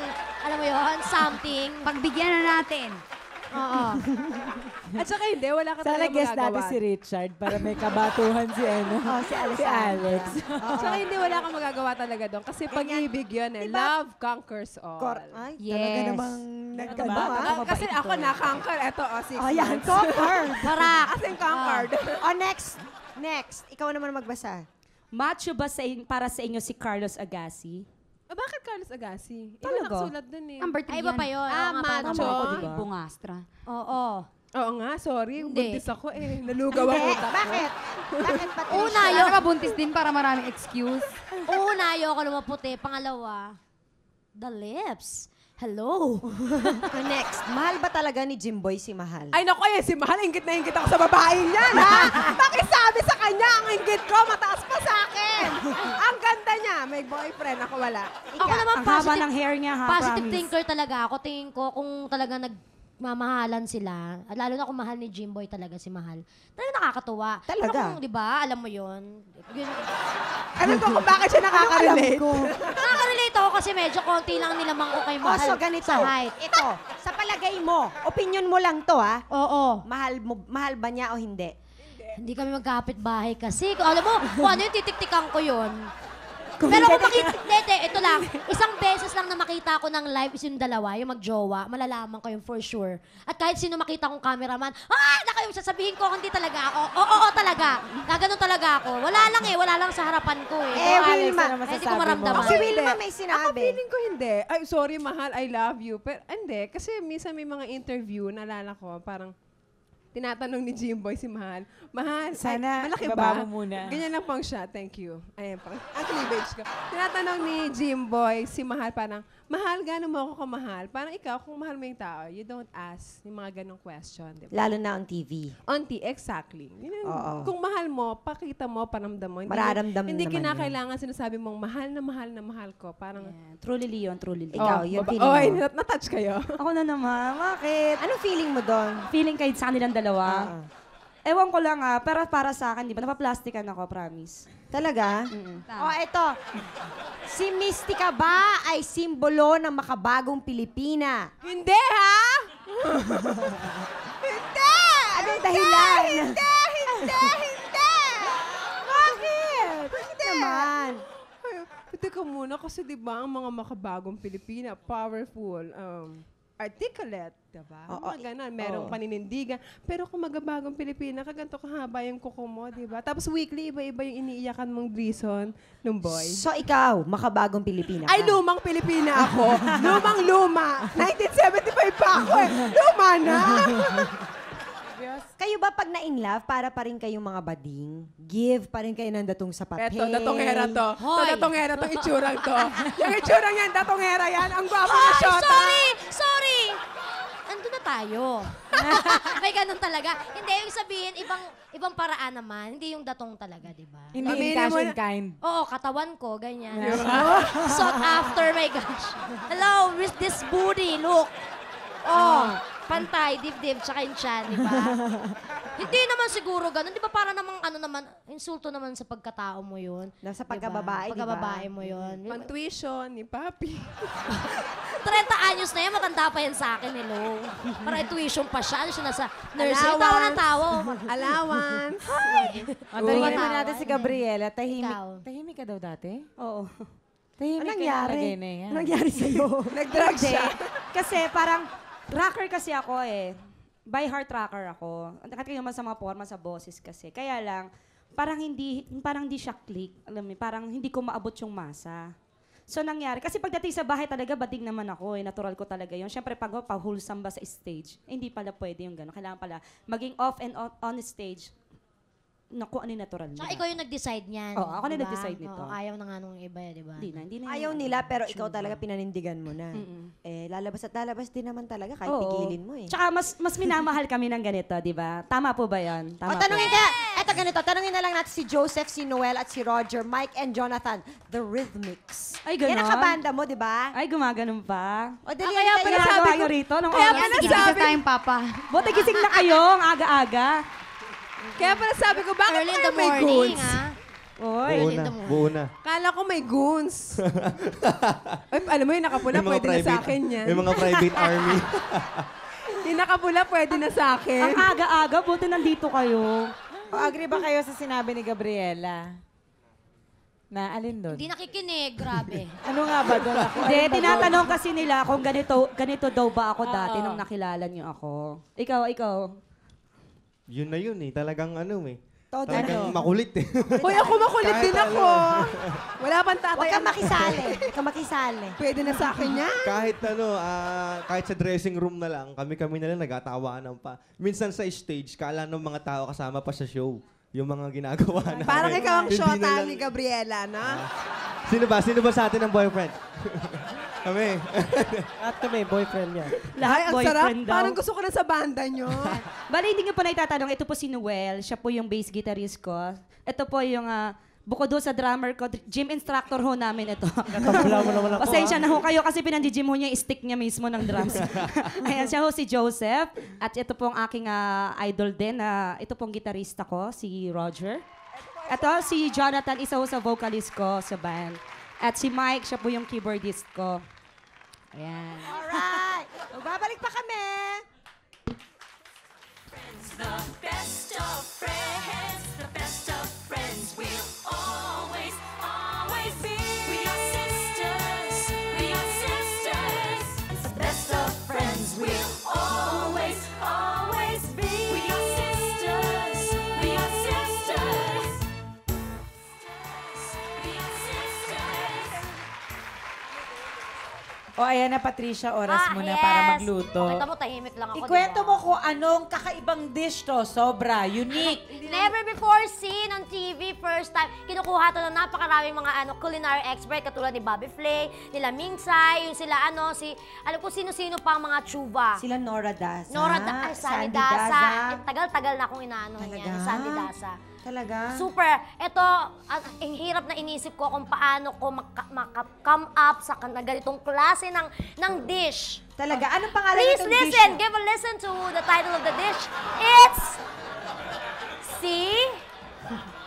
alam mo yun, something. Pagbigyan na natin. Oo. At saka hindi, wala ka Sana talaga guest magagawa. natin si Richard para may kabatuhan si Si Alex. Si Alex. Saka hindi, wala kang magagawa talaga doon. Kasi pag-ibig yun eh. Love conquers all. Ay, Yes. talaga namang nagkaba. Kasi ako na-conquer. Eto, 6 Oh, yan. months. Conquered. Barak. As in conquered. Oh, next. Ikaw naman magbasa. Macho ba para sa inyo si Carlos Agassi? Bakit Carlos Agassi? Iba Talaga? nakasulat dun eh. Number 3 Ay, iba pa yun. Oo nga, parang macho. tama. diba? Bungastra. Oo. Oo nga, sorry. Hindi. Buntis ako eh. Nalugaw ako. Bakit? Bakit, Patricia? Una, Ayaw ka buntis din para maraming excuse. Una, ayoko lumaputi. Pangalawa, the lips. Hello. Next. Mahal ba talaga ni Jimboy si Mahal? Ay, naku, eh, si Mahal, ingit na ingit ako sa babaeng yan, ha? Pakisabi sa kanya, ang ingit ko, mataas pa sa akin. Ang ganda niya, may boyfriend, ako wala. Ako naman Ang haba ng hair niya, ha? positive Promise. thinker talaga ako. Tingin ko kung talaga nagmamahalan sila, lalo na kung mahal ni Jimboy talaga si Mahal, talaga nakakatuwa. Talaga? Pero kung, di ba, alam mo yun. Alam ko kung bakit siya nakaka-relate. Nakaka-relate ako kasi medyo konti lang nilamang ko kay Mahal So ganito. sa height. Ito, sa palagay mo, opinion mo lang to, ha? Oo. Mahal ba niya o hindi? Hindi kami magkapit bahay kasi. Alam mo, kung ano yung titiktikan ko yun. Pero kung makita, hindi, ito lang. Isang beses lang na makita ko ng live is yung dalawa, yung magjowa, malalaman ko yun for sure. At kahit sino makita kong cameraman, ay, na kayo, sasabihin ko, hindi talaga ako. Oo, talaga. Gaganon talaga ako. Wala lang sa harapan ko eh. Eh, Alex, Wilma, ano masasabi hindi ko maramdaman. Si Wilma may Ako sinabi. feeling ko hindi. Ay, sorry, Mahal, I love you. Pero hindi, kasi minsan may mga interview, naalala ko, parang tinatanong ni Jimboy si Mahal, Mahal, Sana ay, malaki ibaba ba? mo muna. Ganyan lang pang siya. Thank you. Ayan pang, ang cleavage ko. Tinatanong ni Jimboy si Mahal, parang, Mahal, gano'n mo ako kamahal? Parang ikaw, kung mahal mo yung tao, you don't ask yung mga ganong question, di ba? Lalo na ang TV. Auntie, exactly. Yun yung- Oo. Kung mahal mo, pakita mo, paramdam mo. Mararamdaman Hindi naman kinakailangan sinasabi mong mahal na mahal ko. Parang, Truly Leon, truly Leon. Ikaw, yung feeling Oy, mo. natouch kayo. Ako na naman, bakit? Anong feeling mo doon? Feeling kayo sa kanilang dalawa? Ewan ko lang pero para sa akin, di ba? Napaplastikan ako, promise. Talaga? Oh, eto. Si Mystica ba ay simbolo ng makabagong Pilipina? Hindi, ha? Hindi! Anong dahilan? Hindi! Bakit? Bakit naman? Teka muna, kasi di ba ang mga makabagong Pilipina, powerful, articulate, diba? Oo, Mga ganon, merong oo. paninindigan. Pero kung magabagong Pilipina, kaganto kahaba yung kuko mo, diba? Tapos weekly, iba-iba yung iniiyakan mong reason ng boy. So ikaw, makabagong Pilipina ka? Ay, lumang Pilipina ako. Lumang-luma. 1975 pa ako eh. Luma na. Kayo ba pag na-in-love, para pa rin kayong mga bading? Give pa rin kayo ng datong sa papel? Eto, datongera to. Hoy! Datongera to, itsurang to. Yung itsurang yan, datongera yan. Ang gwapo na Ay, shota. sorry! Andun na tayo. May ganun talaga. Hindi, yung sabihin, ibang paraan naman. Hindi yung datong talaga, di ba? Hindi Aminin cash mo and na- kind. Oo, katawan ko, ganyan. Sought after, my gosh. Hello, with this booty, look. Oh, pantay, dibdib, tsaka yung chan, di ba? Hindi naman siguro ganun. Di ba para namang, insulto naman sa pagkatao mo yun. Nasa Diba? pagkababae, di ba? Pagkababae mo yun. Pang-tuition ni Papi. 30 anyos na yan, matanda pa yan sa akin, hello. Para tuition pa siya. Ano siya nasa nursery? Allowance. Tawa ng tawa. Allowance. Ang tanongin Matawa, naman natin si Gabriela. Ikaw. Tahimik ka daw dati? Oo. Tahimik Anong ka nangyari? lagay na yan. Anong nangyari sa'yo? Nag-drug Hindi. siya. Kasi parang, rocker kasi ako eh. By heart rocker ako. Nakati naman sa mga forma, sa boses kasi. Kaya lang, parang hindi siya click. Alam mo, parang hindi ko maabot yung masa. So nangyari, kasi pagdating sa bahay talaga, bading naman ako eh. Natural ko talaga yun. Siyempre, pag pa-wholesome ba sa stage, hindi pala pwede yung gano'n. Kailangan pala maging off and on stage, naku, ano yung natural Tsaka nila. ikaw yung nag-decide niyan. Oo, ako na diba? nag-decide nito. Oo, ayaw na nga nung iba, di ba? Hindi na. Ayaw nila, pero ikaw talaga pinanindigan mo na. Eh, lalabas at lalabas din naman talaga, kahit Oo. pigilin mo eh. Tsaka mas minamahal kami ng ganito, di ba? Tama po ba yan? O, Tama tanungin po. ka, eto ganito, tanungin na lang natin si Joseph, si Noel, at si Roger, Mike and Jonathan, The Rhythmics. Ay, ganon? Yan ang kabanda mo, di ba? Ay, gumaganon pa. O, dali, kaya halika pala na. sabi Ginagawa ko- nyo rito nung Kaya oras. pala Sige, sabi, tayong papa. Buti gising na kayo, ang aga-aga. kaya pala sabi ko, bakit Early in kayo the may morning, goons? ha? Oy. Early in the morning. Buo na. Kala ko may goons. Ay, alam mo yung nakapula, May mga pwede na sa private- akin yan. May mga private army. Yung nakapula, pwede na sa akin. Ang aga-aga, buti nandito kayo. O, agree ba kayo sa sinabi ni Gabriela? Na alin doon? Hindi nakikinig, grabe. Ano nga ba doon? Hindi, tinatanong kasi nila kung ganito daw ba ako dati nung nakilala niyo ako. Ikaw. Yun na yun eh. Talagang ano eh. Todo Talagang makulit eh. Hoy, ako makulit din ako. Wala bang tatay? Huwag kang makisali. Huwag kang makisali. Pwede na sa akin yan. Kahit kahit sa dressing room na lang, kami na lang nagtatawaan pa. Minsan sa stage, kala ng mga tao kasama pa sa show. Yung mga ginagawa namin. Parang ikaw ang Hindi na shota lang- ni Gabriela, no? Sino ba sa atin ang boyfriend? Kami. At kami, boyfriend niya. Lahat Ay, ang sarap. boyfriend daw. Parang gusto ko na sa banda nyo. Bali, hindi nyo pa naitatanong, ito po si Noel. Siya po yung bass guitarist ko. Ito po yung bukod doon sa drummer ko, gym instructor ho namin ito. Katambula mo naman ako. Pasensya na ho kayo kasi pinanjijim ho niya yung stick niya mismo ng drums. Ayan, siya ho si Joseph. At ito po ang aking idol din. Ito pong gitarista ko, si Roger. Ito si Jonathan, isa ho sa vocalist ko sa band. At si Mike, siya po yung keyboardist ko. Ayan. Alright. Babalik pa kami. The best of friends, the best of friends will always, always be. We are sisters, we are sisters. The best of friends will always, always be. We are sisters, we are sisters. We are sisters. O, ayan na, Patricia, oras mo na para magluto. Kita mo, tahimik lang ako, Ikwento diba? mo kung anong kakaibang dish to. Sobra, unique. Never before seen on TV, first time. Kinukuha to ng napakaraming mga culinary expert katulad ni Bobby Flay, nila Mingsay, yung sila alam ko sino-sino pa ang mga tsuba. Sila Nora Daza. Sandy Daza. Tagal-tagal na akong inaano niya, ni Sandy Daza. Talaga? Super. Ito, ang hirap na inisip ko kung paano ko come up sa ganitong klase ng dish. Talaga? Anong pangalan Please nitong dish listen. na? Give a listen to the title of the dish. It's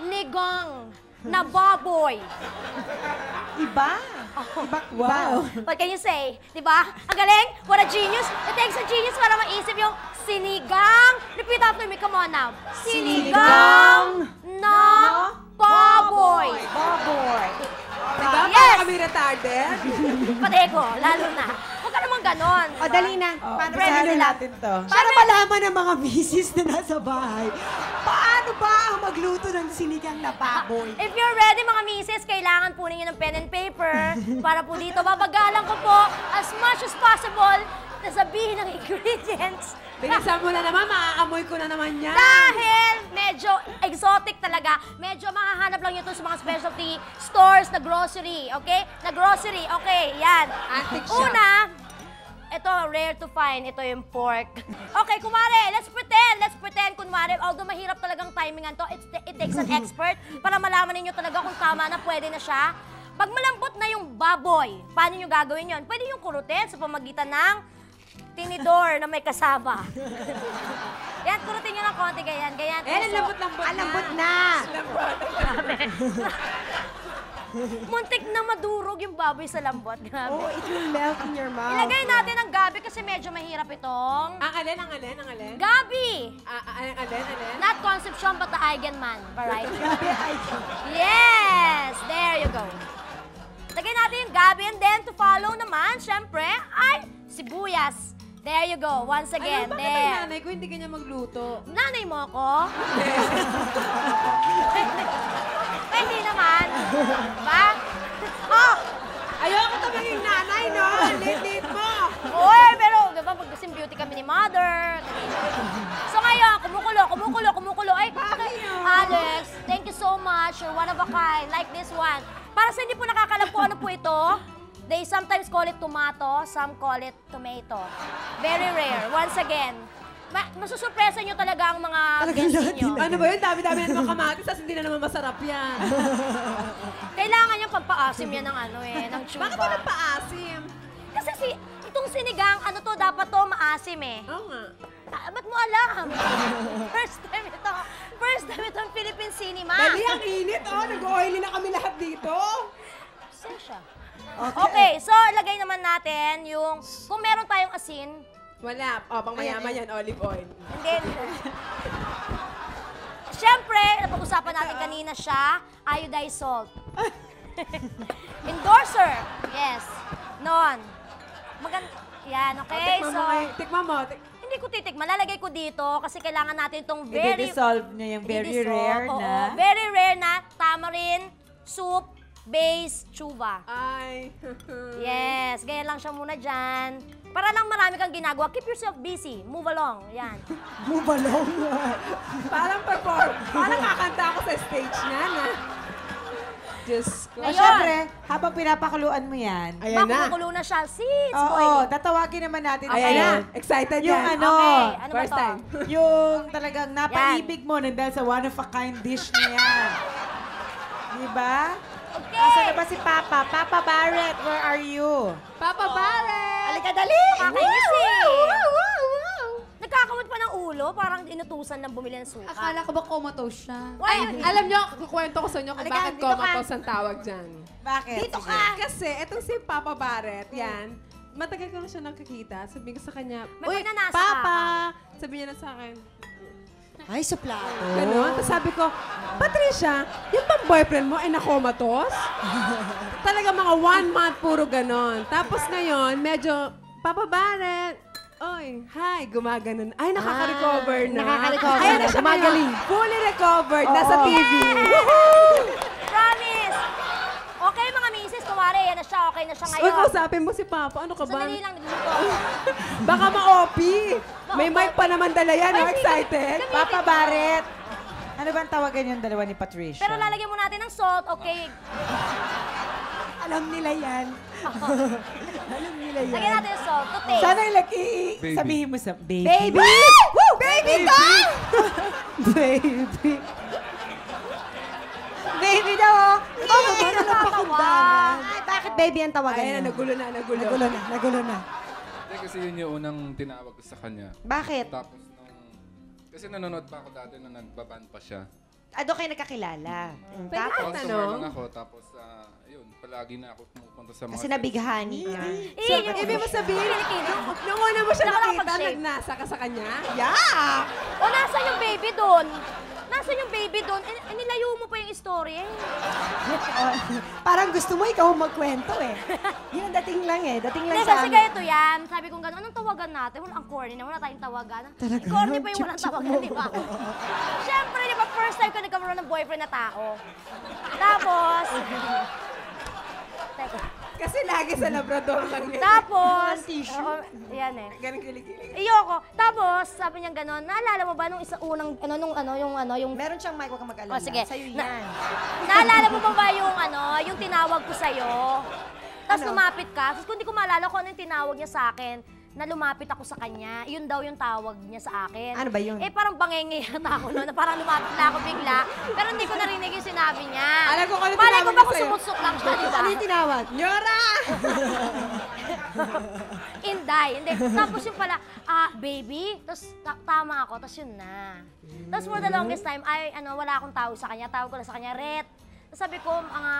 Nigong na baboy. Iba? Wow. What can you say? Diba? Ang galing? What a genius. It takes a genius para maisip yung sinigang. Repeat after me. Come on now. Sinigang na baboy. Baboy. Diba? Yes. Para kami retarded. Pati ko, lalo na. Huwag ka naman ganon. O, dali na. Paano Basahin natin to. Para malaman ng mga misis na nasa bahay, paano ba ang magluto ng sinigang na baboy? If you're ready, mga misis, kailangan po ninyo ng pen and paper para po dito babagalan ko po as much as possible na sabihin ng ingredients. Bilisan mo na naman, maaamoy ko na naman yan. Dahil medyo exotic talaga. Medyo makahanap lang nyo ito sa mga specialty stores na grocery, okay? Na grocery, okay, yan. Antique shop. Una, ito, rare to find. Ito yung pork. Okay, kumare, let's pretend, kunwari, although mahirap talagang timingan to, it takes an expert para malaman ninyo talaga kung tama na, pwede na siya. Pag malambot na yung baboy, paano nyo gagawin yon? Pwede yung kurutin sa pamagitan ng tinidor na may kasama. Yan, kurutin nyo ng konti, ganyan. Ang lambot-lambot na. Ang lambot na. Muntik na madurog yung baboy sa lambot. Grabe. Oh, it will melt in your mouth. Ilagay natin ang gabi kasi medyo mahirap itong... Ang alin? Gabi! Ang alin? Not Concepcion, but the Eigenman variety. Gabi Aiken. Yes! There you go. Lagay natin yung gabi and then to follow naman, syempre, ay sibuyas. There you go. Once again, Bakit there. ang nanay ko hindi ganyan magluto? Nanay mo ako? Hindi naman. Diba? Oh! Ayoko to maging nanay, no? Lit-lit mo. Uy, pero diba mag-sim beauty kami ni mother. So ngayon, kumukulo. Ay, Alex, thank you so much. You're one of a kind. Like this one. Para sa hindi po nakakalam po ano po ito, they sometimes call it tomato, some call it tomato. Very rare. Once again, masusurpresa nyo talaga ang mga guests nyo. Ano ba yun? Dami-dami na naman kamatis, tapos hindi na naman masarap yan. Kailangan nyo pampaasim yan ng ng tsuba. Bakit yung nagpaasim? Kasi itong sinigang, dapat to maasim eh. Oo nga. Ba't mo alam? First time itong Philippine cinema. Dali, ang init, nag-oily na kami lahat dito. Sensya. Okay, so lagay naman natin yung, kung meron tayong asin, Wala. O, pang mayaman yan, olive oil. Hindi. Siyempre, napag-usapan natin kanina siya, iodized salt. Endorser. Yes. Non. Yan, okay? So, Tikman mo. hindi ko titikman. Lalagay ko dito kasi kailangan natin itong very... I-dissolve niya yung very rare Oo, na. very rare na tamarind, soup, base, chuva. Ay. Yes, ganyan lang siya muna dyan. Para lang marami kang ginagawa. Keep yourself busy. Move along. Yan. Move along. Parang perform. Parang kakanta ako sa stage na. Diyos ko. O syempre, habang pinapakuluan mo yan. Ayan na. Makukulo na siya. See, it's Oo, boiling. tatawagin naman natin. Ayan na. Excited Yung yan. ano, Okay, ano ba First to? time. yung talagang napaibig mo nang dahil sa one-of-a-kind dish na yan. Diba? Okay. Nasaan na ba si Papa? Papa Barrett, where are you? Papa Barrett! Halika, dali! Nakakainis eh. Nagkakamot pa ng ulo, parang inutusan ng bumili ng suka. Akala ko ba comatose siya? Alam nyo, kukwento ko sa inyo kung Halika, bakit dito ka. comatose ang tawag dyan. Bakit? Dito Sige. ka! Kasi itong si Papa Barrett, yan, matagal ko na siya nakikita. Sabi ko sa kanya, May pagnanasa Papa! Sabi niya na sa akin, Ay, suplado. gano'n. Tapos sabi ko, Patricia, yung bang boyfriend mo ay nakomatos? Talaga mga 1 month puro gano'n. Tapos ngayon, medyo, Papa Barrett, oy, hi, gumaganon. Ay, nakaka-recover na. Nakaka-recover Ayan na, siya gumagaling. ngayon. Fully recovered, nasa TV. Promise! Okay, mga misis, kumari, yan na siya. Okay na siya Uy, ngayon. kausapin mo si Papa. Ano ka ba? Sandali lang, dito. Baka ma-OP. May mic pa naman dala yan. Ay, no? Excited? Papa Barrett. Ano ba ang tawagan yung dalawa ni Patricia? Pero lalagyan mo natin ng salt, okay? Alam nila yan. Alam nila yan. Lagyan natin ng salt to taste. Sana sabihin mo sa baby. Baby! Woo! Baby ka! Baby. Baby daw, oh. Hindi, nakakatawa. Ay, bakit baby ang tawagan Ayan, niyo? nagulo na, nagulo. Nagulo na. Hindi, kasi yun yung unang tinawag ko sa kanya. Bakit? Tapos kasi nanonood pa ako dati na nagbaban pa siya. Doon kayo nagkakilala. Tapos, Customer lang ako, tapos yun, palagi na ako pumupunta sa mga... Kasi nabighani niya. So, ibig mo sabihin, nung una mo siya nakita, nagnasa ka sa kanya? Yeah! O, nasa yung baby doon? Nasaan yung baby doon? Nilayo mo pa yung story eh. Parang gusto mo ikaw magkwento eh. Yun, dating lang eh. Dating lang Hindi, sa kasi amin. ganito yan. Sabi ko gano'n, anong tawagan natin? Wala, ang corny na, wala tayong tawagan. Talaga? Corny pa yung walang Chip-chip tawagan, mo. di ba? Siyempre, di ba, first time ko nagkaroon ng boyfriend na tao. Tapos, teka. Kasi lagi sa Labrador lang yan. Tapos, yan eh. Ganun kilig-kilig. Iyoko. Tapos, sabi niya gano'n, naalala mo ba nung isa unang, yung... Meron siyang mic, huwag kang mag-alala. Oh, sige. Sa'yo yan. Naalala mo ba yung tinawag ko sa'yo? Tapos lumapit ka. Tapos kung di ko maalala kung ano yung tinawag niya sa akin, na lumapit ako sa kanya, yun daw yung tawag niya sa akin. Ano ba yun? Eh, parang bangenge yata ako noon, na parang lumapit na ako bigla. Pero hindi ko narinig yung sinabi niya. Alam ko kung ano Malay ko tinawag ba niya kung sa'yo? sumutsok lang siya, di ba? Ano yung tinawag? Nyora! Inday. Hindi. Tapos yung pala, baby. Tapos tama ako. Tapos yun na. Tapos for the longest time, wala akong tawag sa kanya. Tawag ko lang sa kanya, Ret. Tapos sabi ko,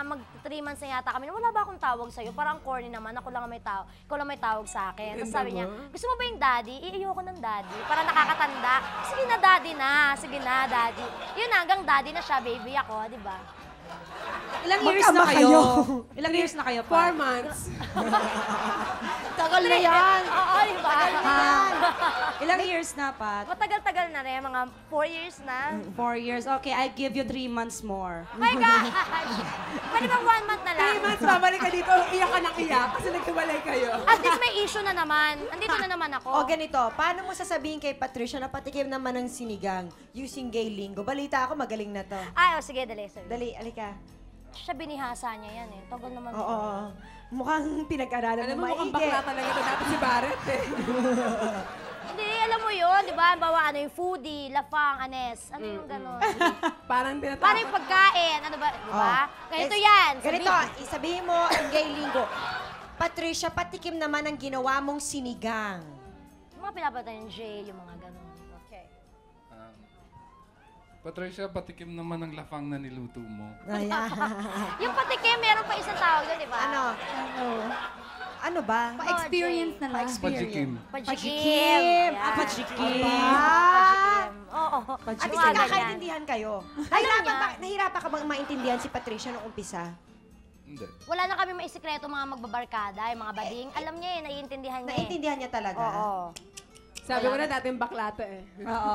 mag 3 months na yata kami, wala ba akong tawag sa'yo? Parang corny naman, ako lang ang may tawag. Ikaw lang may tawag sa akin. Tapos sabi niya, gusto mo ba yung daddy? Ayoko ng daddy. Parang nakakatanda. Sige na, daddy na. Sige na, daddy. Yun na, hanggang daddy na siya, baby ako, di ba? Ilang years na kayo? Ilang years na kayo pa? 4 months. Tagal na yan. Oo, di ba? Ilang years na, Pat? Matagal-tagal na rin, mga 4 years na. 4 years. Okay, I give you 3 months more. My gosh! Pwede bang 1 month na lang? 3 months, babalik ka dito, iyak ka ng iyak kasi naghiwalay kayo. At least may issue na naman. Andito na naman ako. O ganito, paano mo sasabihin kay Patricia na patikim naman ng sinigang using gay lingo? Balita ako, magaling na to. Ay, sige, dali. Sorry. Dali, alika. Siya binihasa niya yan eh. Tagal naman. Oo. Mukhang pinag-aralan Alam mo mo, mukhang maigi. bakla talaga ito. Dapat si Barrett eh. Hindi, alam mo yun, di ba? Bawa yung foodie, lafang, anes. Ano yung gano'n? Parang tinatapos. Paano yung pagkain? Ano ba? Di ba? Ganito yan. Ganito, isabihin mo in gay lingo. Patricia, patikim naman ang ginawa mong sinigang. Yung mga pinapatay ng jail, yung mga gano'n. Okay. Patricia, patikim naman ng lafang na niluto mo. Ayan. Yung patikim, meron pa isang tawag doon, di ba? Ano Paano ba? Pa-experience na lang. Pajikim. Pajikim. Pajikim. Oo. At least nagkakaintindihan kayo. Nahirapan ka bang maintindihan si Patricia nung umpisa? Hindi. Wala na kami maisikreto mga magbabarkada, yung mga bading. Alam niya naiintindihan niya Naiintindihan niya talaga? Oo. Sabi ko na dating bakla to eh. Oo.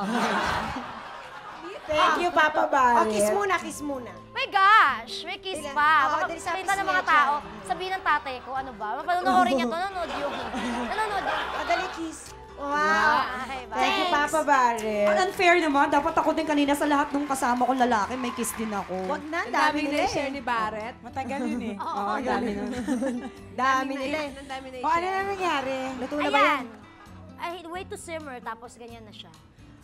Thank you, Papa Barret. Kiss muna, kiss muna. My gosh! May kiss pa. Oo, Baka dali sabi kita ng si mga Medja. tao, sabihin ng tatay ko, ano ba? Mapanonoodin niya to, nanonood yun. Nanonood yun. Madali kiss. Wow. Thank you, Papa Barret. Ang unfair naman. Dapat ako din kanina sa lahat ng kasama kong lalaki, may kiss din ako. Wag na, Ang dami dami nila na share eh. ni Barret. Matagal yun eh. Oo, dami nun. Dami nila eh. Ang dami na O, ano na nangyari? Luto na ba yan? Ay, wait to simmer, tapos ganyan na siya.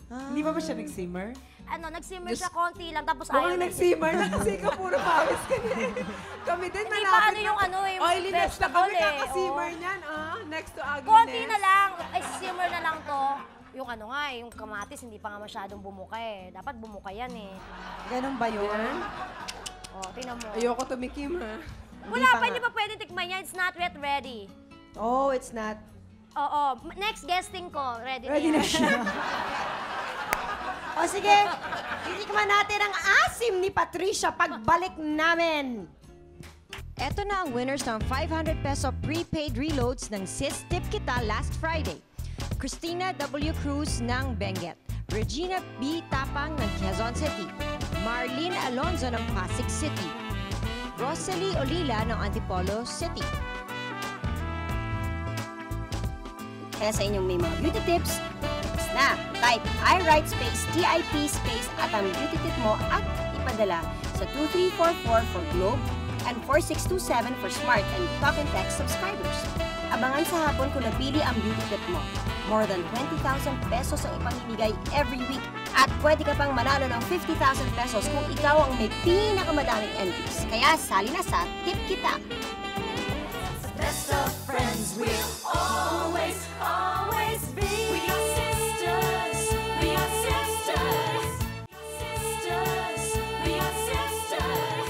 Hindi pa ba siya nag-simmer? Ano, nag-simmer siya konti lang, tapos Mukhang ayaw na. nag-simmer na kasi ikaw puro pawis ka na eh. Kami din, Hindi pa ano yung ano, yung oiliness na vegetable kami kaka-simmer oo. niyan. Next to ugliness. Konti na lang. Ay, simmer na lang to. Yung ano nga yung kamatis, hindi pa nga masyadong bumuka eh. Dapat bumuka yan eh. Ganun ba yun? Oh, tingnan mo. Ayoko tumikim ha. Wala pa, hindi pa pwede tikman yan. It's not yet ready. Oh, it's not. Oo. Next guesting ko, ready Ready na na yan. siya. O sige, titikman natin ang asim ni Patricia pagbalik namin. Eto na ang winners ng 500 peso prepaid reloads ng Sis Tip Kita last Friday. Christina W. Cruz ng Benguet, Regina B. Tapang ng Quezon City, Marlene Alonzo ng Pasig City, Rosalie Olila ng Antipolo City. Kaya sa inyong may mga beauty tips, na type iWrite space TIP space at ang beauty tip mo at ipadala sa 2344 for Globe and 4627 for Smart and Talk and Text subscribers. Abangan sa hapon kung napili ang beauty tip mo. More than 20,000 pesos ang ipamimigay every week at pwede ka pang manalo ng 50,000 pesos kung ikaw ang may pinakamadaming entries. Kaya sali na sa Tip Kita. Best of friends will always, always be. We are sisters. We are sisters. Sisters. We are sisters.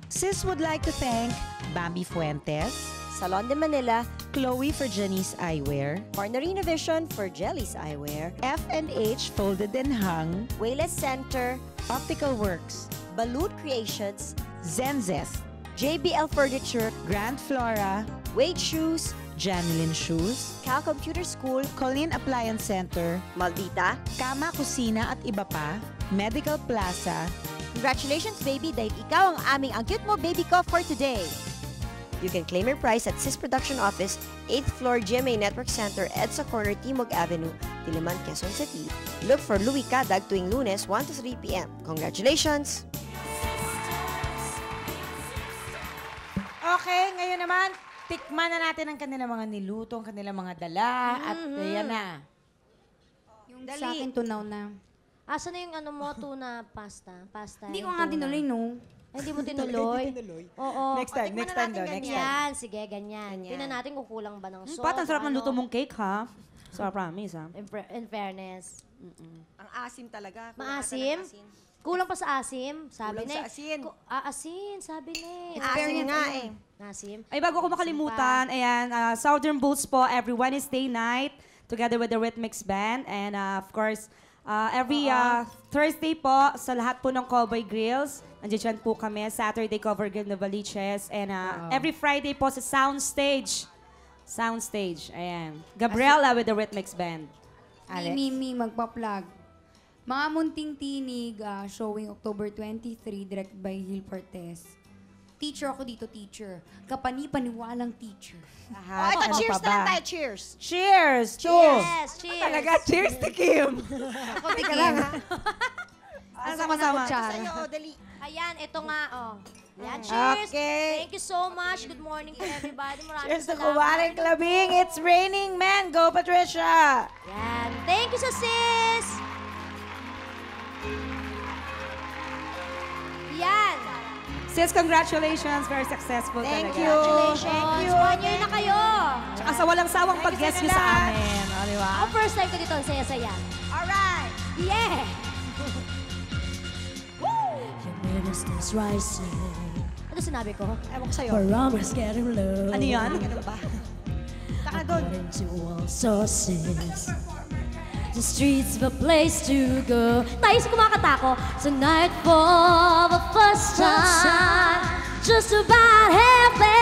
Sis would like to thank Bambi Fuentes, Salon de Manila, Chloe for Janice Eyewear, Cornerina Vision for Jelly's Eyewear, F&H Folded and Hung, Wayless Center, Optical Works, Balut Creations, Zenzest, JBL Furniture, Grand Flora, Wade Shoes, Janilyn Shoes, Cal Computer School, Colleen Appliance Center, Maldita. Kama Kusina at iba pa, Medical Plaza, Congratulations, baby, dahil ikaw ang aming ang cute mo baby ko for today. You can claim your prize at Sis Production Office, 8th floor GMA Network Center, EDSA Corner, Timog Avenue, Diliman, Quezon City. Look for Louie Cadag tuwing Lunes, 1 to 3 p.m. Congratulations! Okay, ngayon naman, tikman na natin ang kanilang mga niluto, ang kanilang mga dala, at ayan na. Yung sa akin, tunaw na. Asa na yung ano mo, tuna pasta? Pasta. Hindi ko yung nga tuna. tinuloy, no? Ay, hindi mo tinuloy? Oo. Next time daw, next time. Yan, sige, ganyan. Tingnan natin kung kulang ba ng salt. Pat, ang sarap ng ano. luto mong cake, ha? So, promise, ha? In fairness. Ang asim talaga. Maasim? Kulang pa sa asim, sabi Kulang na. sa asin. Asin, sabi ni. Asim nga eh. Asim. Ay, bago ko makalimutan, ayan, Southern Boots po every Wednesday night together with the Rhythmix Band. And of course, every Thursday po sa lahat po ng Cowboy Grills. Andiyan po kami, Saturday Cover Grill Novaliches. And every Friday po sa Soundstage. Soundstage, ayan. Gabriela with the Rhythmix Band. Alex. Mimi, magpa-plug. Mga Munting Tinig, showing October 23, directed by Gil Cortez. Teacher ako dito, teacher. Kapani-paniwalang teacher. Oh, ito, cheers na lang tayo, cheers. Cheers! Yes, cheers. Talaga, cheers to Kim. Ako, Kim. Sama-sama. Sa'yo, oh, dali. Ayan, ito nga, oh. Yan, cheers. Okay. Thank you so much. Good morning to everybody. Maraming Cheers to salamat. Kuwaring Klabing. It's raining men. Go, Patricia! Yan. Thank you sa sis. Yan. Sis, congratulations. Very successful Thank talaga. you. Congratulations. 1 year na kayo. Tsaka sa walang sawang pag-guest nyo sa amin. O, di ba? Ako first time ko dito. Ang saya-saya. Alright! Yeah. Your ministers rising. Ano sinabi ko? Ewan ko sa'yo. Barometers getting low. Ano yan? Ganun ba? Taka doon. According to all sources, the streets of a place to go. Tayo sa kumakanta ko. Tonight for the first time, just about halfway